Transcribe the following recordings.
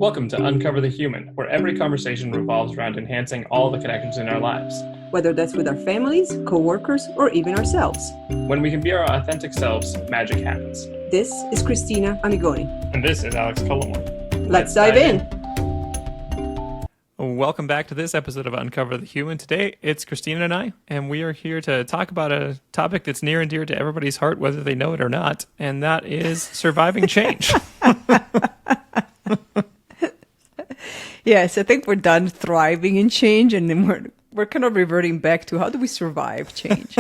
Welcome to Uncover the Human, where every conversation revolves around enhancing all the connections in our lives. Whether that's with our families, coworkers, or even ourselves. When we can be our authentic selves, magic happens. This is Cristina Amigoni. And this is Alex Colomore. Let's dive in. Welcome back to this episode of Uncover the Human. Today, it's Cristina and I, and we are here to talk about a topic that's near and dear to everybody's heart, whether they know it or not, and that is surviving change. Yes, I think we're done thriving in change, and then we're kind of reverting back to how do we survive change.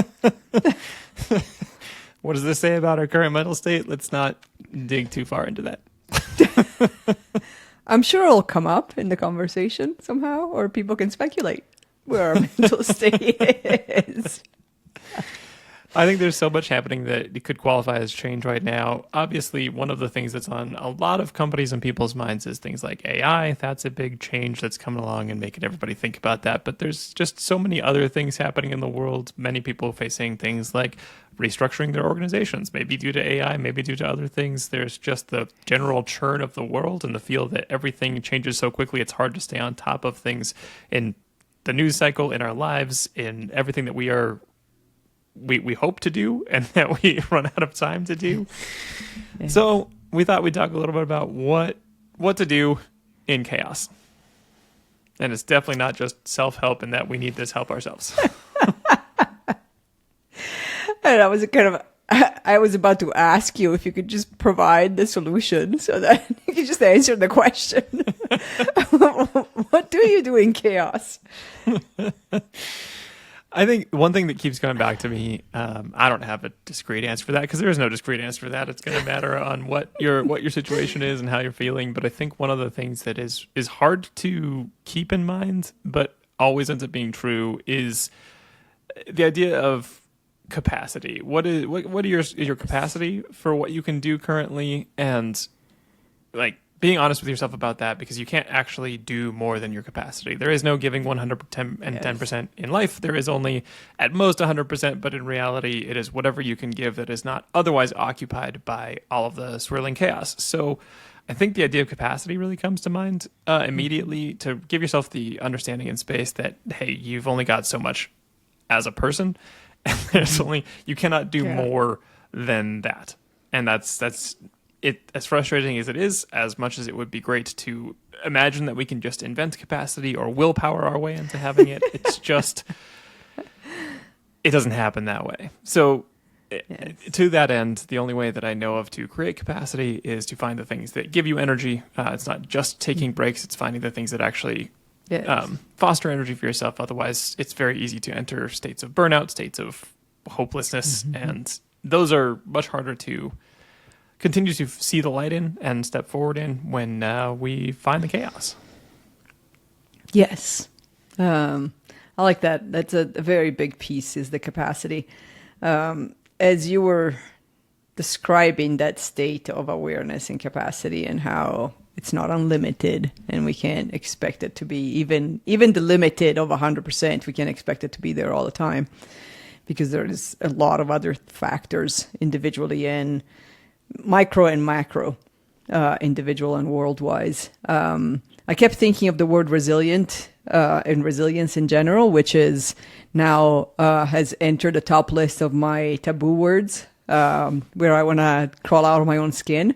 What does this say about our current mental state? Let's not dig too far into that. I'm sure it'll come up in the conversation somehow, or people can speculate where our mental state is. I think there's so much happening that it could qualify as change right now. Obviously, one of the things that's on a lot of companies and people's minds is things like AI. That's a big change that's coming along and making everybody think about that. But there's just so many other things happening in the world. Many people facing things like restructuring their organizations, maybe due to AI, maybe due to other things. There's just the general churn of the world and the feel that everything changes so quickly. It's hard to stay on top of things in the news cycle, in our lives, in everything that we hope to do and that we run out of time to do. Yeah. So we thought we'd talk a little bit about what to do in chaos. And it's definitely not just self-help and that we need this help ourselves. And I was about to ask you if you could just provide the solution so that you could just answer the question. What do you do in chaos? I think one thing that keeps going back to me, I don't have a discrete answer for that because there is no discrete answer for that. It's going to matter on what your situation is and how you're feeling. But I think one of the things that is hard to keep in mind, but always ends up being true, is the idea of capacity. What is your capacity for what you can do currently, and like being honest with yourself about that, because you can't actually do more than your capacity. There is no giving 110% and 10% in life. There is only at most 100%, but in reality, it is whatever you can give that is not otherwise occupied by all of the swirling chaos. So I think the idea of capacity really comes to mind immediately, to give yourself the understanding and space that, hey, you've only got so much as a person, and you cannot do more than that. And that's it, as frustrating as it is, as much as it would be great to imagine that we can just invent capacity or willpower our way into having it. It's just, it doesn't happen that way. So to that end, the only way that I know of to create capacity is to find the things that give you energy. It's not just taking breaks. It's finding the things that actually foster energy for yourself. Otherwise, it's very easy to enter states of burnout, states of hopelessness. Mm-hmm. And those are much harder to continue to see the light in and step forward in when we find the chaos. Yes. I like that. That's a very big piece, is the capacity. As you were describing that state of awareness and capacity and how it's not unlimited and we can't expect it to be even the limited of 100%, we can't expect it to be there all the time, because there is a lot of other factors individually and micro and macro, individual and world-wise. I kept thinking of the word resilient and resilience in general, which is now has entered the top list of my taboo words, where I want to crawl out of my own skin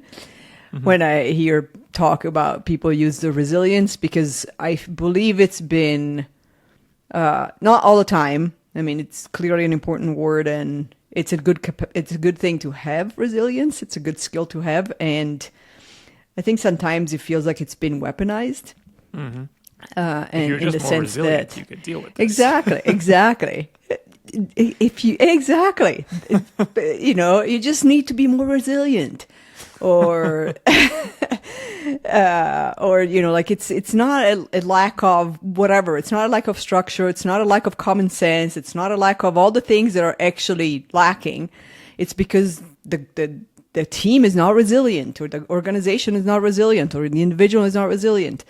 when I hear talk about people use the resilience, because I believe it's been not all the time. I mean, it's clearly an important word, and it's a good thing to have resilience. It's a good skill to have. And I think sometimes it feels like it's been weaponized. Mm-hmm. And in the sense that you could deal with this. Exactly. You just need to be more resilient, or like it's not a lack of whatever. It's not a lack of structure. It's not a lack of common sense. It's not a lack of all the things that are actually lacking. It's because the team is not resilient, or the organization is not resilient, or the individual is not resilient.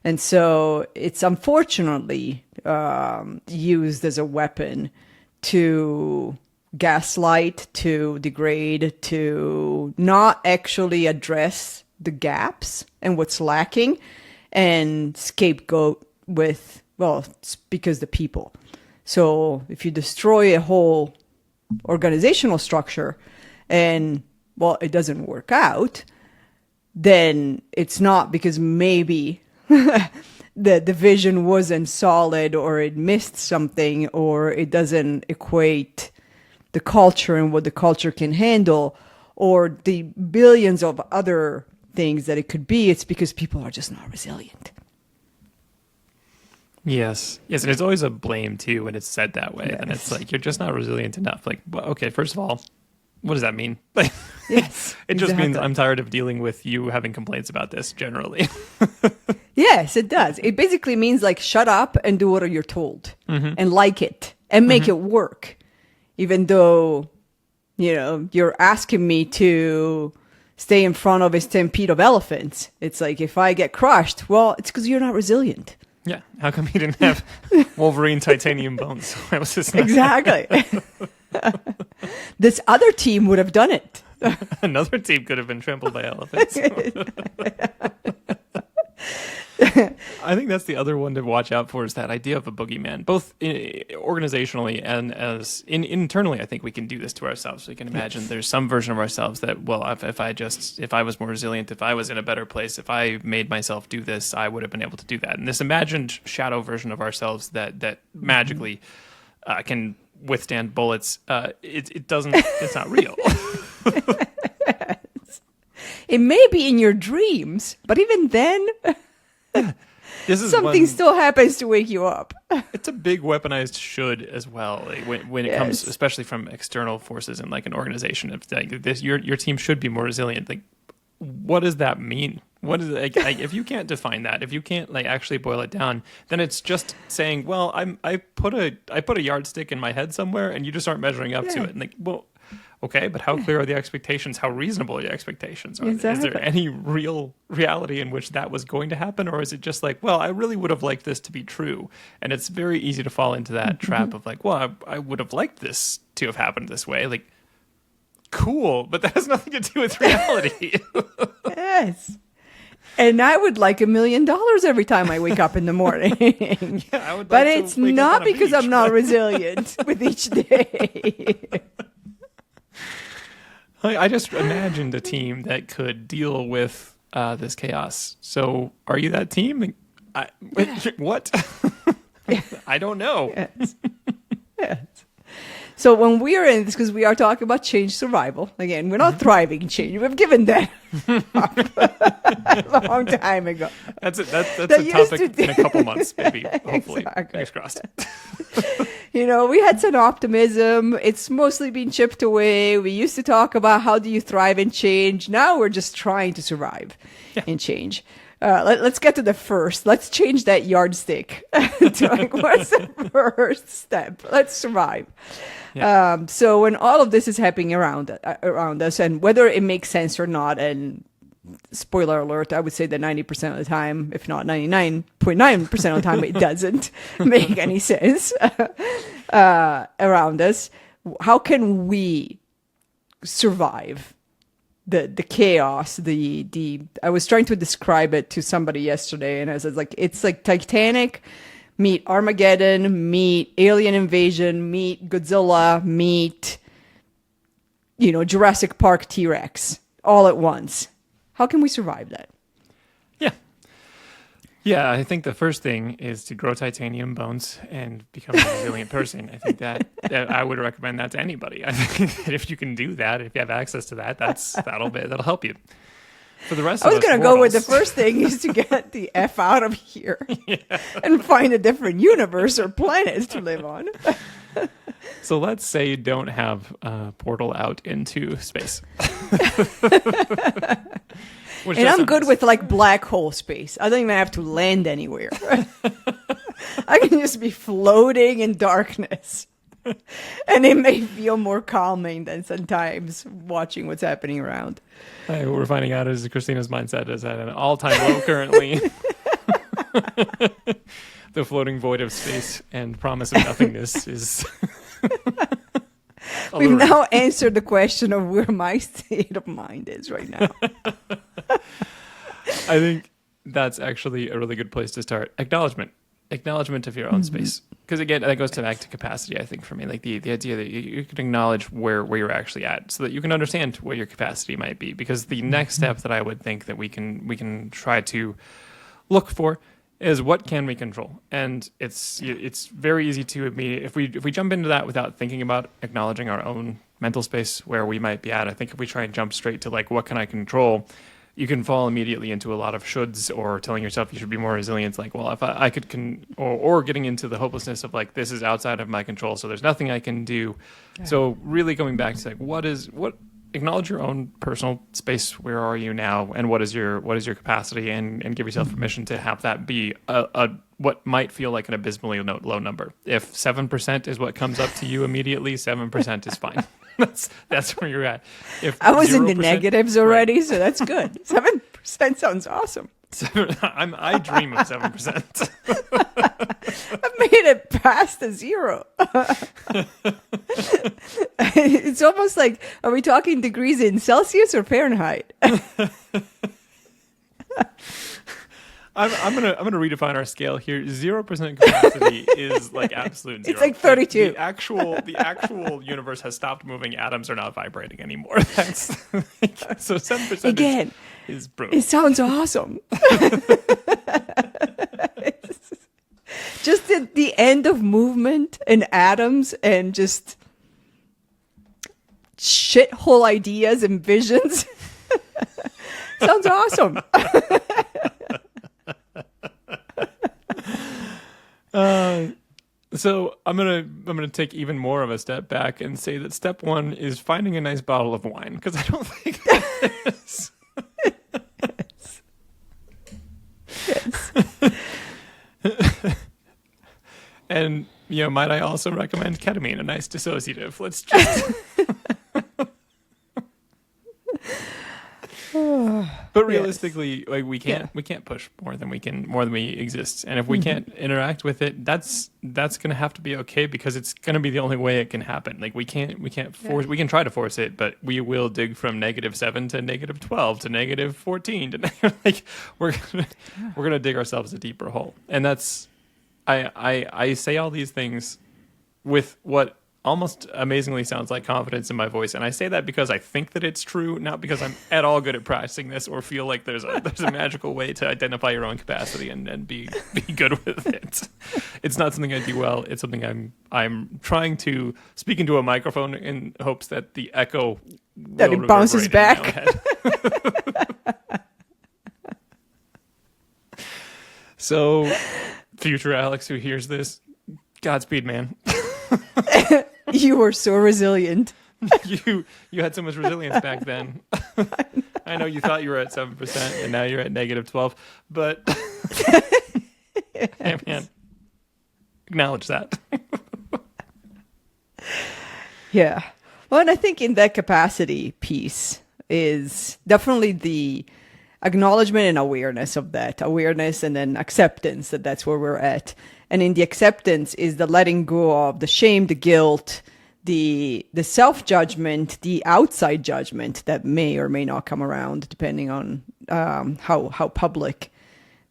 And so it's unfortunately used as a weapon to gaslight, to degrade, to not actually address the gaps and what's lacking, and scapegoat with, well, it's because the people. So if you destroy a whole organizational structure and, well, it doesn't work out, then it's not because maybe the vision wasn't solid, or it missed something, or it doesn't equate the culture and what the culture can handle, or the billions of other things that it could be. It's because people are just not resilient. Yes, and it's always a blame too when it's said that way. Yes. And it's like, you're just not resilient enough. Like, well, okay, first of all, what does that mean? Like, Yes, it just exactly. means I'm tired of dealing with you having complaints about this generally. Yes, it does. It basically means like, shut up and do what you're told, and like it and make it work. Even though, you're asking me to stay in front of a stampede of elephants. It's like, if I get crushed, well, it's because you're not resilient. Yeah, how come he didn't have Wolverine titanium bones? Why was this not- Exactly. This other team would have done it. Another team could have been trampled by elephants. I think that's the other one to watch out for, is that idea of a boogeyman, both organizationally and as internally. I think we can do this to ourselves. We can imagine there's some version of ourselves that, well, if I was more resilient, if I was in a better place, if I made myself do this, I would have been able to do that. And this imagined shadow version of ourselves that magically can withstand bullets, it's not real. It may be in your dreams, but even then, This is something still happens to wake you up. It's a big weaponized should as well. Like when it comes, especially from external forces in like an organization. If like this, your team should be more resilient. Like, what does that mean? What is like if you can't define that, if you can't like actually boil it down, then it's just saying, well, I put a yardstick in my head somewhere, and you just aren't measuring up to it. And like, well, okay, but how clear are the expectations? How reasonable are the expectations? Exactly. Is there any real reality in which that was going to happen? Or is it just like, well, I really would have liked this to be true? And it's very easy to fall into that trap of like, well, I would have liked this to have happened this way. Like, cool, but that has nothing to do with reality. Yes. And I would like $1 million every time I wake up in the morning. I would like but to it's wake up not on a because beach, I'm not but- resilient with each day. I just imagined a team that could deal with this chaos. So, are you that team? What? I don't know. Yes. Yes. So when we are in this, because we are talking about change survival, again, we're not thriving in change. We've given that up a long time ago. That's it. That's That a used topic to- in a couple months, maybe. Hopefully, Exactly. fingers crossed. We had some optimism. It's mostly been chipped away. We used to talk about how do you thrive in change. Now we're just trying to survive in change. Let's get to the first. Let's change that yardstick. To like, what's the first step? Let's survive. Yeah. So when all of this is happening around us, and whether it makes sense or not, and spoiler alert, I would say that 90% of the time, if not 99.9% of the time, it doesn't make any sense around us. How can we survive the chaos? I was trying to describe it to somebody yesterday, and I was like, it's like Titanic meet Armageddon, meet alien invasion, meet Godzilla, meet Jurassic Park T-Rex all at once. How can we survive that? Yeah, I think the first thing is to grow titanium bones and become a resilient person. I think that I would recommend that to anybody. I think that if you can do that, if you have access to that, that'll help you. For the rest I of was us going to go with the mortals- first thing is to get the F out of here and find a different universe or planet to live on. So let's say you don't have a portal out into space. And I'm good with like black hole space. I don't even have to land anywhere. I can just be floating in darkness. And it may feel more calming than sometimes watching what's happening around. What we're finding out is Christina's mindset is at an all-time low currently. The floating void of space and promise of nothingness is... We've now answered the question of where my state of mind is right now. I think that's actually a really good place to start. Acknowledgement of your own space. Because again, that goes back to capacity, I think, for me. Like the idea that you can acknowledge where you're actually at so that you can understand where your capacity might be. Because the next step that I would think that we can try to look for is what can we control. And it's very easy to if we jump into that without thinking about acknowledging our own mental space where we might be at. I think if we try and jump straight to like, what can I control? You can fall immediately into a lot of shoulds or telling yourself you should be more resilient. Like, well, if I could, or getting into the hopelessness of like, this is outside of my control, so there's nothing I can do. Yeah. So really going back to like, acknowledge your own personal space. Where are you now? And what is your capacity? And give yourself permission to have that be a what might feel like an abysmally low number. If 7% is what comes up to you immediately, 7% is fine. That's where you're at. If I was in the negatives already, right. So that's good. 7% sounds awesome. I dream of 7%. I've made it past the 0. It's almost like, are we talking degrees in Celsius or Fahrenheit? I'm gonna redefine our scale here. 0% capacity is like absolute 0. It's like 32. Like the actual universe has stopped moving. Atoms are not vibrating anymore. That's so 7% again is brutal. It sounds awesome. Just at the end of movement and atoms and just shithole ideas and visions. Sounds awesome. So I'm gonna take even more of a step back and say that step 1 is finding a nice bottle of wine, because I don't think that is. Yes. And might I also recommend ketamine, a nice dissociative? Let's just. But realistically, yes. Like we can't push more than we exist, and if we can't interact with it, that's going to have to be okay, because it's going to be the only way it can happen. Like we can't force. We can try to force it, but we will dig from -7 to -12 to -14 to like we're gonna dig ourselves a deeper hole. And that's I say all these things with what almost amazingly sounds like confidence in my voice, and I say that because I think that it's true, not because I'm at all good at practicing this or feel like there's a magical way to identify your own capacity and be good with it. It's not something I do well. It's something I'm trying to speak into a microphone in hopes that the echo that it bounces back. So, future Alex who hears this, Godspeed, man. You were so resilient. You had so much resilience back then. I know you thought you were at 7% and now you're at -12, but yes. Hey, man, acknowledge that. Yeah. Well, and I think in that capacity piece is definitely the acknowledgement and awareness of that. Awareness and then acceptance that that's where we're at. And in the acceptance is the letting go of the shame, the guilt, the self-judgment, the outside judgment that may or may not come around depending on how public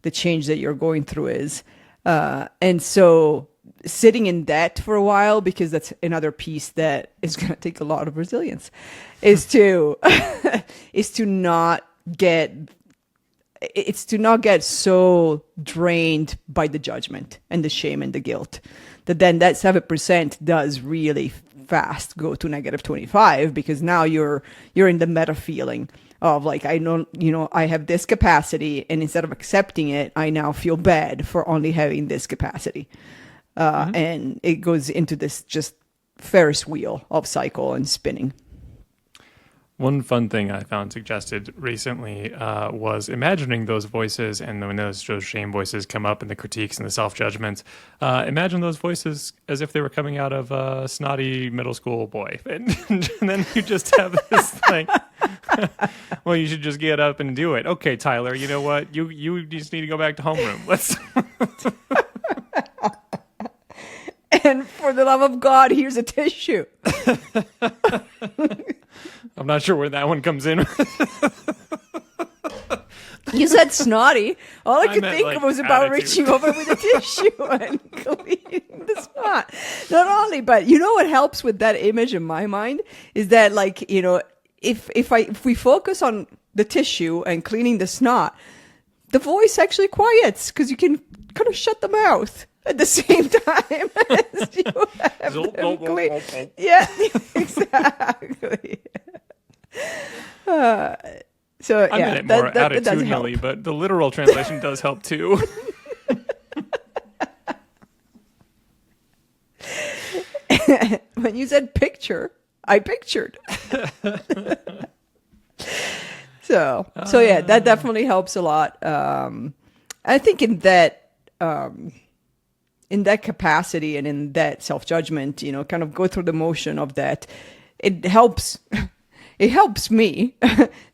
the change that you're going through is. And so sitting in that for a while, because that's another piece that is going to take a lot of resilience, is to not get so drained by the judgment and the shame and the guilt that then that 7% does really fast go to -25, because now you're in the meta feeling of like, I know, I have this capacity, and instead of accepting it, I now feel bad for only having this capacity. And it goes into this just Ferris wheel of cycle and spinning. One fun thing I found suggested recently was imagining those voices, and when those shame voices come up and the critiques and the self-judgments, imagine those voices as if they were coming out of a snotty middle school boy. And then you just have this like, well, you should just get up and do it. Okay, Tyler, you know what? You just need to go back to homeroom. Let's... And for the love of God, here's a tissue. I'm not sure where that one comes in. You said snotty. All I could meant, think like, was about attitude. reaching over with a tissue and cleaning the snot. Not only, but you know what helps with that image in my mind is that, like, you know, if we focus on the tissue and cleaning the snot, the voice actually quiets because you can kind of shut the mouth at the same time as you have them clean. Yeah, exactly. So I yeah, meant it more that does attitudinally, help. but the literal translation does help too. When you said picture, I pictured. So yeah, that definitely helps a lot. I think in that capacity and in that self-judgment, you know, kind of go through the motion of that. It helps. It helps me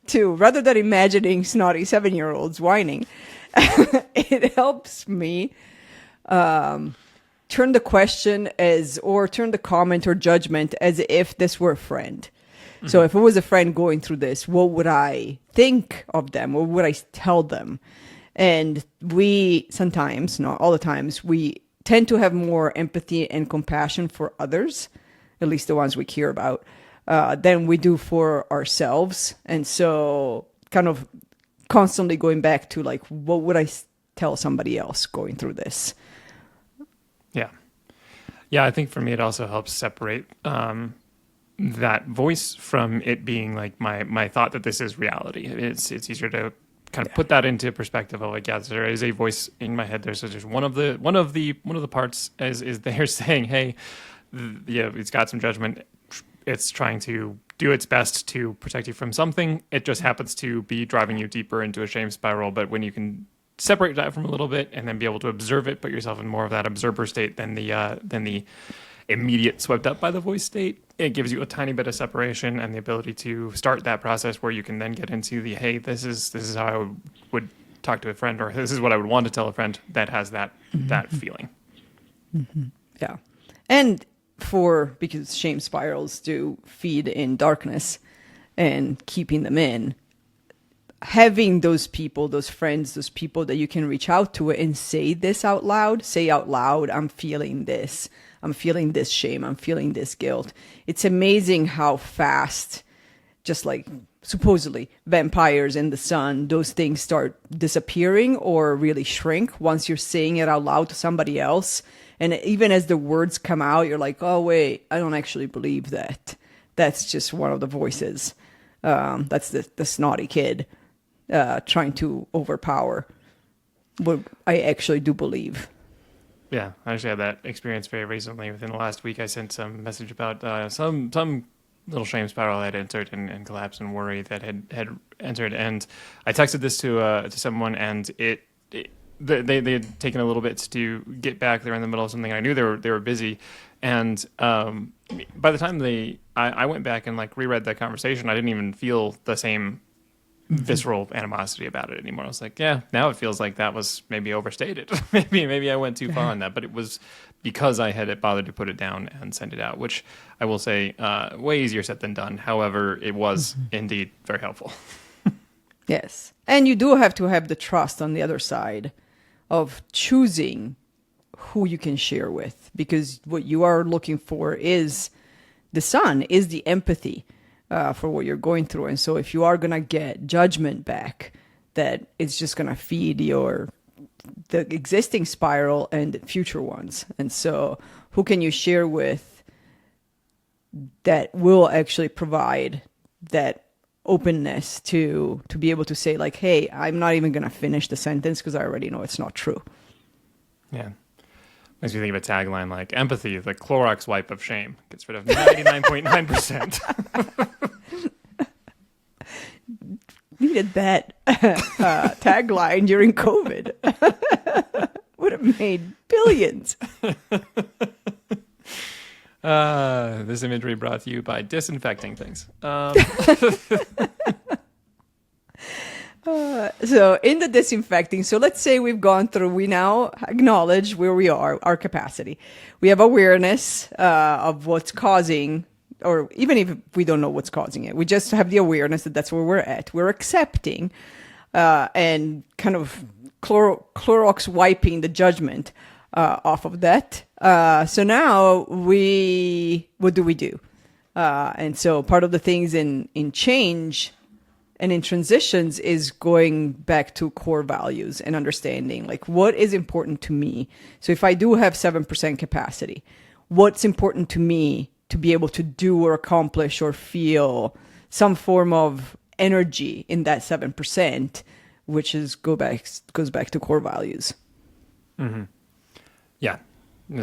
to, rather than imagining snotty 7-year-olds whining, it helps me turn the question turn the comment or judgment as if this were a friend. Mm-hmm. So if it was a friend going through this, what would I think of them? What would I tell them? And we sometimes, not all the times, we tend to have more empathy and compassion for others, at least the ones we care about, than we do for ourselves. And so kind of constantly going back to, like, what would I tell somebody else going through this? Yeah, I think for me it also helps separate that voice from it being like my thought that this is reality. It's easier to kind of put that into perspective of, like, yeah, there is a voice in my head. There's one of the parts is there saying, hey, it's got some judgment. It's trying to do its best to protect you from something. It just happens to be driving you deeper into a shame spiral. But when you can separate that from a little bit and then be able to observe it, put yourself in more of that observer state than the immediate swept up by the voice state, it gives you a tiny bit of separation and the ability to start that process where you can then get into the, hey, this is how I would talk to a friend, or this is what I would want to tell a friend that has that feeling. Mm-hmm. Yeah. And because shame spirals do feed in darkness and keeping them in, having those people, those friends, those people that you can reach out to and say out loud, I'm feeling this. I'm feeling this shame. I'm feeling this guilt. It's amazing how fast, just like supposedly vampires in the sun, those things start disappearing or really shrink once you're saying it out loud to somebody else. And even as the words come out, you're like, oh, wait, I don't actually believe that. That's just one of the voices. That's the snotty kid trying to overpower what I actually do believe. Yeah, I actually had that experience very recently. Within the last week, I sent some message about some little shame spiral I had entered and collapse and worry that had entered. And I texted this to someone, and they had taken a little bit to get back. They were in the middle of something. I knew they were busy, and by the time I went back and, like, reread that conversation, I didn't even feel the same visceral animosity about it anymore. I was like, yeah, now it feels like that was maybe overstated. maybe I went too far on that, but it was because I had bothered to put it down and send it out, which I will say, way easier said than done. However, it was indeed very helpful. Yes. And you do have to have the trust on the other side of choosing who you can share with, because what you are looking for is the empathy for what you're going through. And so if you are going to get judgment back, that it's just going to feed the existing spiral and future ones. And so who can you share with that will actually provide that openness to be able to say, like, hey, I'm not even going to finish the sentence because I already know it's not true. Yeah. Makes me think of a tagline like, empathy, the Clorox wipe of shame. Gets rid of 99.9%. Needed that tagline during COVID. Would have made billions. This imagery brought to you by disinfecting things. So in the disinfecting, so let's say we now acknowledge where we are, our capacity. We have awareness of what's causing, or even if we don't know what's causing it, we just have the awareness that that's where we're at. We're accepting and kind of Clorox wiping the judgment off of that. So now what do we do? And so part of the things in change and in transitions is going back to core values and understanding like what is important to me. So if I do have 7% capacity, what's important to me to be able to do or accomplish or feel some form of energy in that 7%, which is goes back to core values. Mm-hmm. Yeah.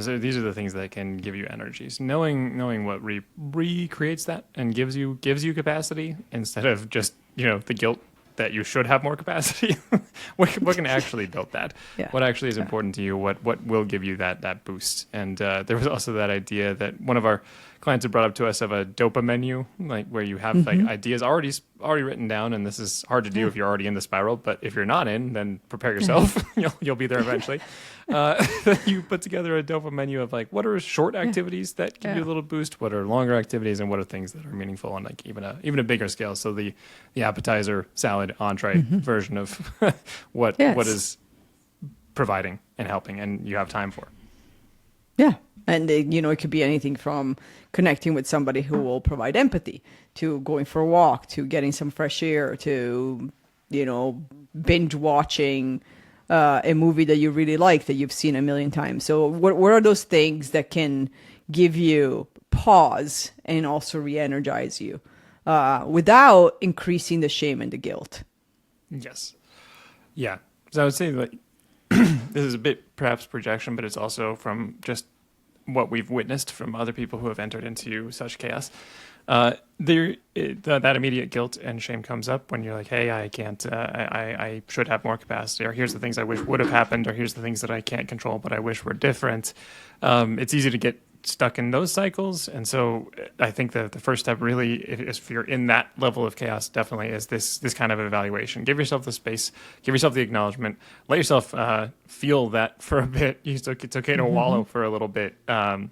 So these are the things that can give you energies. Knowing what recreates that and gives you capacity instead of just the guilt that you should have more capacity. what can actually build that? Yeah. What actually is important to you? What will give you that boost? And there was also that idea that one of our clients had brought up to us of a dopa menu, like where you have like ideas already written down, and this is hard to do if you're already in the spiral. But if you're not in, then prepare yourself. you'll be there eventually. You put together a dopa menu of like what are short activities that give you a little boost, what are longer activities, and what are things that are meaningful on like even a bigger scale. So the appetizer, salad, entree version of what is providing and helping, and you have time for. Yeah. And, it could be anything from connecting with somebody who will provide empathy to going for a walk, to getting some fresh air, to, binge watching a movie that you really like that you've seen a million times. So what are those things that can give you pause and also re-energize you without increasing the shame and the guilt? Yes. Yeah. So I would say like this is a bit perhaps projection, but it's also from just what we've witnessed from other people who have entered into such chaos. That immediate guilt and shame comes up when you're like, hey, I can't, I should have more capacity, or here's the things I wish would have happened, or here's the things that I can't control, but I wish were different. It's easy to get stuck in those cycles. And so I think that the first step really, if you're in that level of chaos, definitely is this kind of evaluation. Give yourself the space, give yourself the acknowledgement, let yourself feel that for a bit. It's okay to wallow for a little bit, and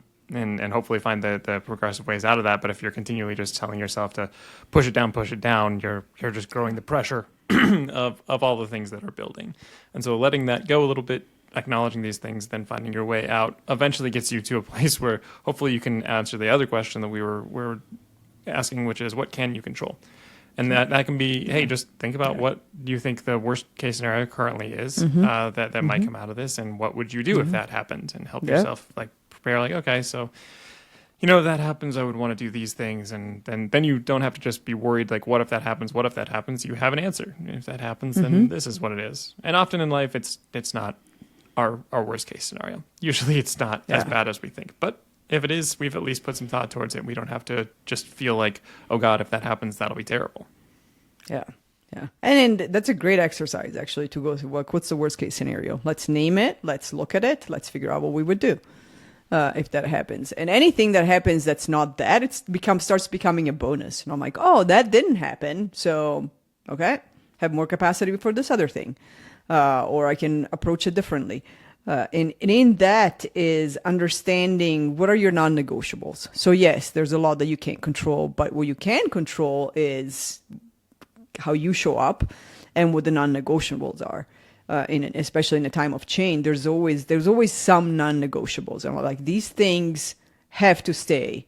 hopefully find the progressive ways out of that. But if you're continually just telling yourself to push it down, you're just growing the pressure of all the things that are building. And so letting that go a little bit, acknowledging these things, then finding your way out eventually gets you to a place where hopefully you can answer the other question that we were asking, which is what can you control? And that can be, hey, just think about what do you think the worst case scenario currently is that might come out of this, and what would you do if that happened, and help yourself like prepare like, okay, so if that happens, I would want to do these things, and then you don't have to just be worried like what if that happens? You have an answer. If that happens, then this is what it is. And often in life it's not our worst case scenario. Usually it's not as bad as we think. But if it is, we've at least put some thought towards it. We don't have to just feel like, oh God, if that happens, that'll be terrible. Yeah. Yeah. And that's a great exercise actually to go through what's the worst case scenario. Let's name it. Let's look at it. Let's figure out what we would do if that happens. And anything that happens that's not that, starts becoming a bonus. And I'm like, oh, that didn't happen. So, okay, have more capacity for this other thing. Or I can approach it differently. And in that is understanding what are your non-negotiables. So yes, there's a lot that you can't control, but what you can control is how you show up and what the non-negotiables are. Especially in a time of change, there's always some non-negotiables. And like these things have to stay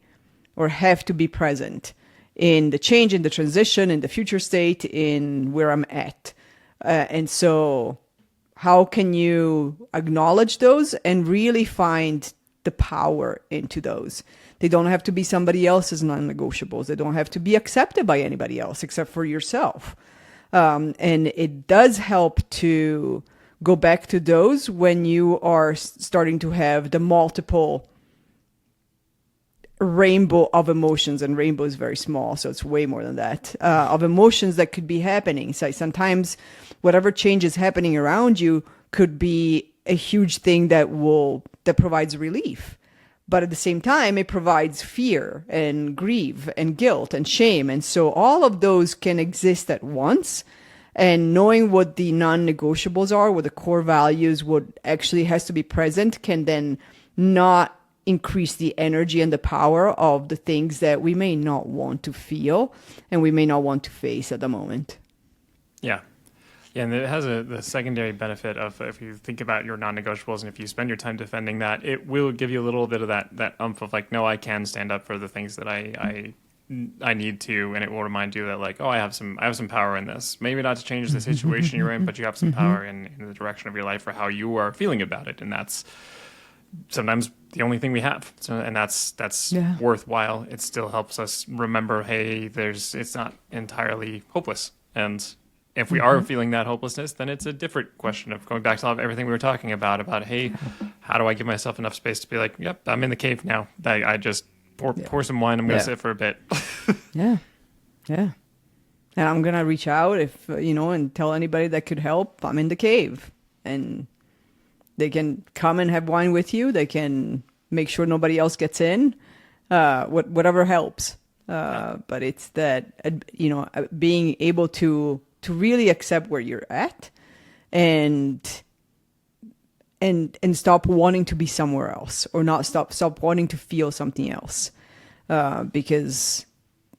or have to be present in the change, in the transition, in the future state, in where I'm at. And so how can you acknowledge those and really find the power into those? They don't have to be somebody else's non-negotiables. They don't have to be accepted by anybody else except for yourself. And it does help to go back to those when you are starting to have the multiple rainbow of emotions, and rainbow is very small, so it's way more than that, of emotions that could be happening. So sometimes whatever change is happening around you could be a huge thing that provides relief. But at the same time, it provides fear and grief and guilt and shame. And so all of those can exist at once. And knowing what the non-negotiables are, what the core values, what actually has to be present, can then not increase the energy and the power of the things that we may not want to feel and we may not want to face at the moment. Yeah. Yeah, and it has the secondary benefit of if you think about your non-negotiables and if you spend your time defending that, it will give you a little bit of that umph of like, no, I can stand up for the things that I need to, and it will remind you that like, oh, I have some power in this. Maybe not to change the situation you're in, but you have some power in the direction of your life or how you are feeling about it, and that's sometimes the only thing we have. So, and that's worthwhile. It still helps us remember, hey, it's not entirely hopeless, and if we are feeling that hopelessness, then it's a different question of going back to everything we were talking about, hey, how do I give myself enough space to be like, yep, I'm in the cave now. I just pour some wine. I'm going to sit for a bit. Yeah. And I'm going to reach out and tell anybody that could help. I'm in the cave. And they can come and have wine with you. They can make sure nobody else gets in. Whatever helps. But it's that, being able to really accept where you're at and stop wanting to be somewhere else, or not stop wanting to feel something else. Because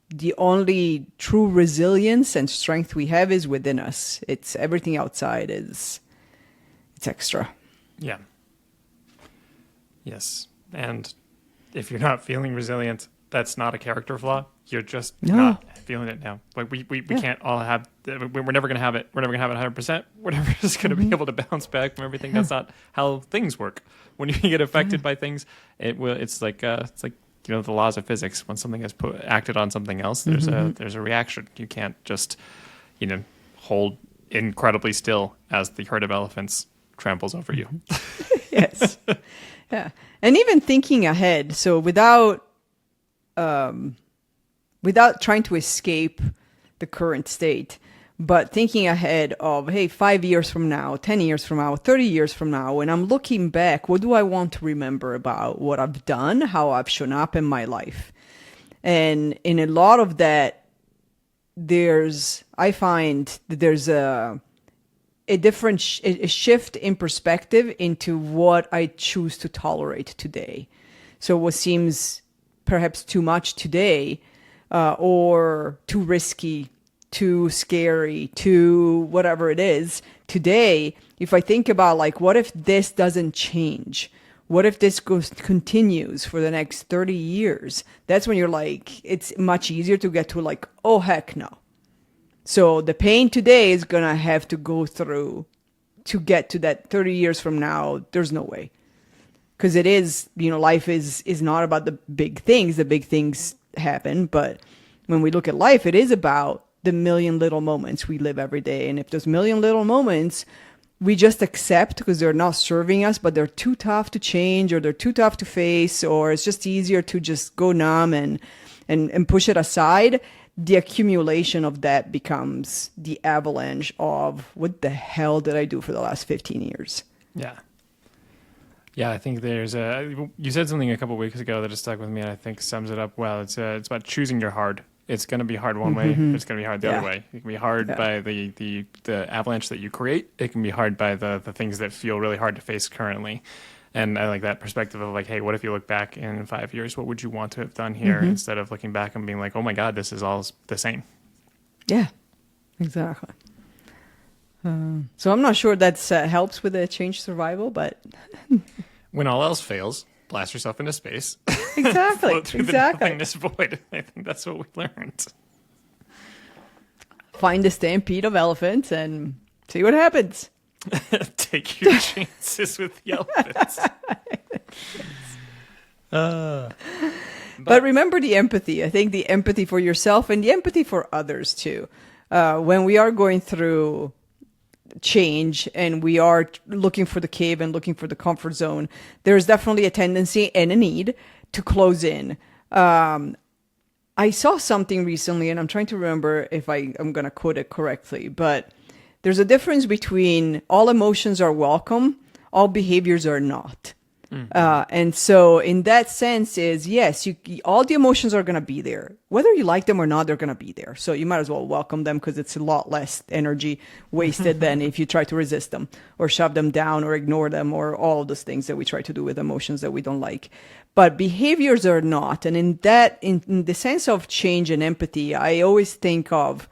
the only true resilience and strength we have is within us. It's everything outside it's extra. Yeah. Yes. And if you're not feeling resilient, that's not a character flaw. You're just not feeling it now. Like we can't all have. We're never gonna have it. We're never gonna have it 100%. We're never just gonna be able to bounce back from everything. That's not how things work. When you get affected by things, it's like the laws of physics. When something has acted on something else, there's a reaction. You can't just hold incredibly still as the herd of elephants tramples over you. Yes. Yeah. And even thinking ahead. So without trying to escape the current state, but thinking ahead of, hey, 5 years from now, 10 years from now, 30 years from now, when I'm looking back, what do I want to remember about what I've done, how I've shown up in my life? And in a lot of that, I find that there's a different shift in perspective into what I choose to tolerate today. So what seems perhaps too much today, or too risky, too scary, too whatever it is today, if I think about like, what if this doesn't change? What if this continues for the next 30 years? That's when you're like, it's much easier to get to like, oh, heck no. So the pain today is going to have to go through to get to that 30 years from now. There's no way. Because it is, life is not about the big things. The big things happen. But when we look at life, it is about the million little moments we live every day. And if those million little moments we just accept because they're not serving us, but they're too tough to change, or they're too tough to face, or it's just easier to just go numb and push it aside, the accumulation of that becomes the avalanche of what the hell did I do for the last 15 years? Yeah. Yeah, I think you said something a couple of weeks ago that has stuck with me and I think sums it up well. It's about choosing your hard. It's going to be hard one way. It's going to be hard the other way. It can be hard by the avalanche that you create. It can be hard by the things that feel really hard to face currently. And I like that perspective of like, hey, what if you look back in 5 years? What would you want to have done here? Instead of looking back and being like, oh my God, this is all the same. Yeah, exactly. So I'm not sure that helps with the change survival, but when all else fails, blast yourself into space. Exactly. Float through the nothingness void. I think that's what we learned. Find the stampede of elephants and see what happens. Take your chances with the elephants. But remember the empathy. I think the empathy for yourself and the empathy for others too. When we are going through change and we are looking for the cave and looking for the comfort zone, there's definitely a tendency and a need to close in. I saw something recently, and I'm trying to remember if I'm going to quote it correctly, but there's a difference between all emotions are welcome, all behaviors are not. And so in that sense is, yes, all the emotions are going to be there. Whether you like them or not, they're going to be there. So you might as well welcome them because it's a lot less energy wasted than if you try to resist them or shove them down or ignore them or all of those things that we try to do with emotions that we don't like. But behaviors are not. And in the sense of change and empathy, I always think of,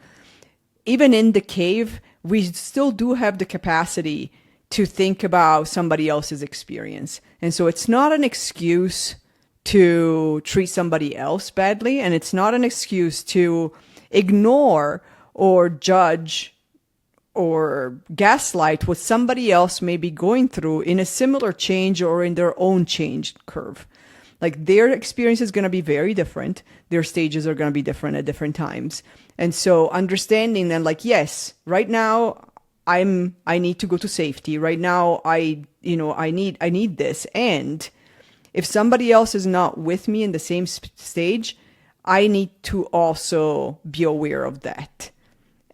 even in the cave, we still do have the capacity to think about somebody else's experience. And so it's not an excuse to treat somebody else badly, and it's not an excuse to ignore or judge or gaslight what somebody else may be going through in a similar change or in their own change curve. Like, their experience is going to be very different. Their stages are going to be different at different times. And so understanding then, like, yes, right now I need to go to safety. Right now I need this. And if somebody else is not with me in the same stage, I need to also be aware of that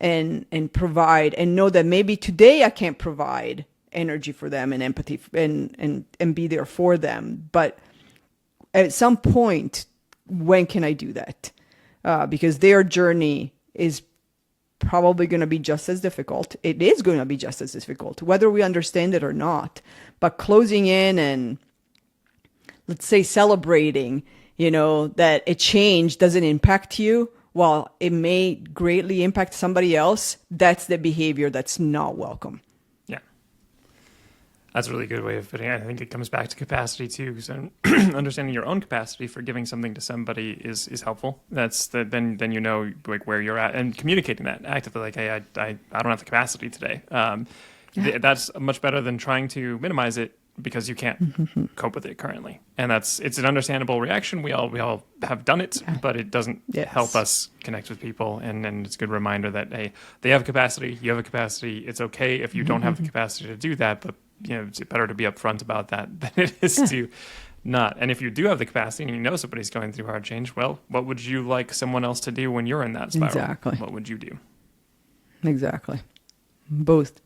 and provide, and know that maybe today I can't provide energy for them and empathy and be there for them. But at some point, when can I do that? Because their journey is probably going to be just as difficult. It is going to be just as difficult, whether we understand it or not. But closing in and, let's say, celebrating, that a change doesn't impact you, while it may greatly impact somebody else, that's the behavior that's not welcome. Yeah. That's a really good way of putting it. I think it comes back to capacity too. So understanding your own capacity for giving something to somebody is helpful. That's then like where you're at, and communicating that actively. Like, hey, I don't have the capacity today. That's much better than trying to minimize it because you can't cope with it currently. And it's an understandable reaction. We all have done it, but it doesn't help us connect with people. And it's a good reminder that, hey, they have capacity, you have a capacity. It's okay if you don't have the capacity to do that, but it's better to be upfront about that than it is to not. And if you do have the capacity and somebody's going through hard change, well, what would you like someone else to do when you're in that spiral? Exactly. What would you do? Exactly. Both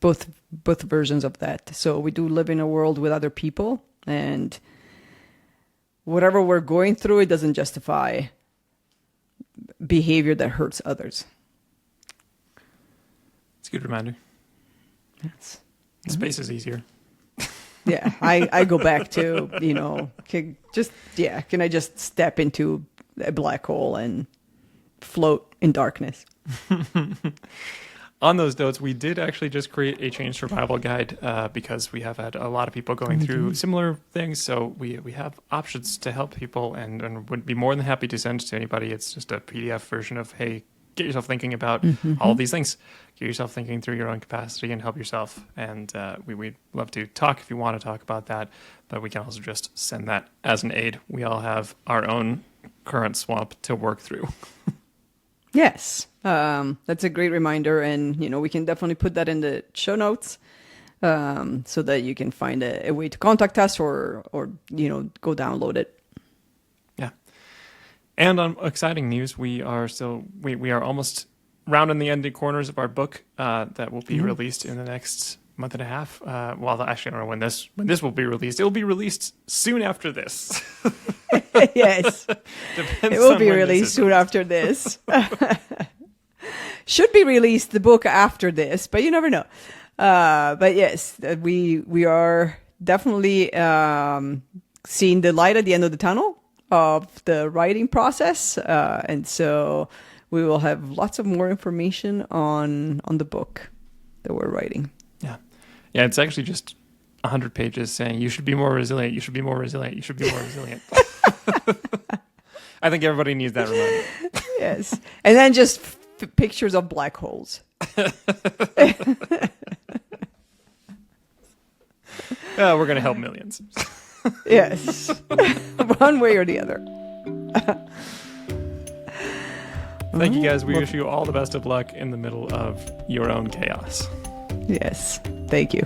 versions of that. So we do live in a world with other people, and whatever we're going through, it doesn't justify behavior that hurts others. It's a good reminder. Yes. Space is easier. Yeah, I go back to, can I just step into a black hole and float in darkness? On those notes, we did actually just create a change survival guide because we have had a lot of people going through similar things. So we have options to help people, and would be more than happy to send to anybody. It's just a PDF version of, hey, get yourself thinking about all these things. Get yourself thinking through your own capacity and help yourself. And we'd love to talk if you want to talk about that, but we can also just send that as an aid. We all have our own current swamp to work through. Yes, that's a great reminder, and we can definitely put that in the show notes so that you can find a way to contact us or go download it. Yeah, and on exciting news, we are almost rounding the ending corners of our book that will be released in the next month and a half. Well, actually, I don't know when this will be released. It will be released soon after this. Yes, it will be released soon after this. Should be released the book after this, but you never know. But yes, we are definitely seeing the light at the end of the tunnel of the writing process, and so we will have lots of more information on the book that we're writing. Yeah, it's actually just 100 pages saying you should be more resilient, you should be more resilient, you should be more resilient. I think everybody needs that reminder. Yes. And then just pictures of black holes. We're going to help millions. Yes. One way or the other. Thank you, guys. We wish you all the best of luck in the middle of your own chaos. Yes. Thank you.